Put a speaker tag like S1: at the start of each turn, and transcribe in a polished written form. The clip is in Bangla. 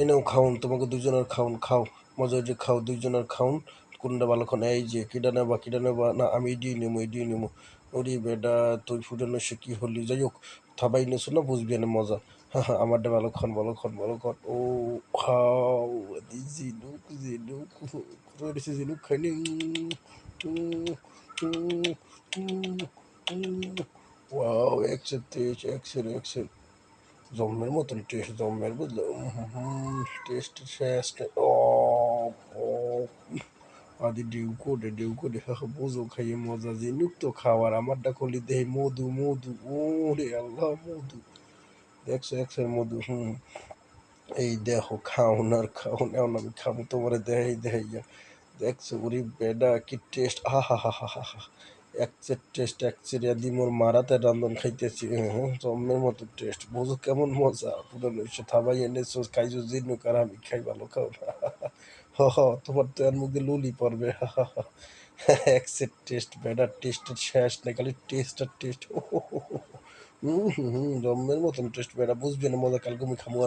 S1: এই নাও খাউন, তোমাকে দুজনের খাউন, খাও মজা যে খাও, দুইজনের খাউন। কোনটা ভালো খান? এই যে কিটা নেবা না, আমি এডিই নেবো। ওরে বেটা, তুই ফুটানো সে কি হলি? যাই হোক, থাবাই নেছো না, বুঝবি না মজা। হ্যাঁ হ্যাঁ, আমারটা ভালো খান, ভালো খান, ভালো খান। ও খাও, জিনুক কোথায় দিছে জিনুক, খাইনি। ওয়াও, একশো তেইশ, একশো জম্মের মতন টেস্ট, জম্মের, বুঝলো? টেস্ট শেষ। ও ও আদি ডিউ করে বোঝো খাইয়ে মজা, জিনুক তো খাওয়ার, আমারটা করলি দেহে মধু, ও রে আল্লাহ, মধু। দেখছো একশো মধু। এই দেখো, খাওন আর খাওন, এমন আমি খাবো তোমার দেখাইয়া। দেখছো ওরে বেডা, কি টেস্ট, হা হা হা হা হা হা। একচেট টেস্ট, একচেট এদি মোর মারাতে রান্ধন খাইতেছি। জম্মের মতো টেস্ট, বোঝো কেমন মজা। পুরো নইছে থাবাই এনেছো, খাইছো জিনুক, আর আমি খাই ভালো খাও না। হ হ, তোমার তো এর মুখে লুলি পড়বে। হা হা হা। একসেট টেস্ট, বেডা টেস্টের শেষ নেই, খালি টেস্ট আর টেস্ট। জম্মের মতন টেস্ট, বেডা বুঝবি না মজা, কালকে আমি খামো।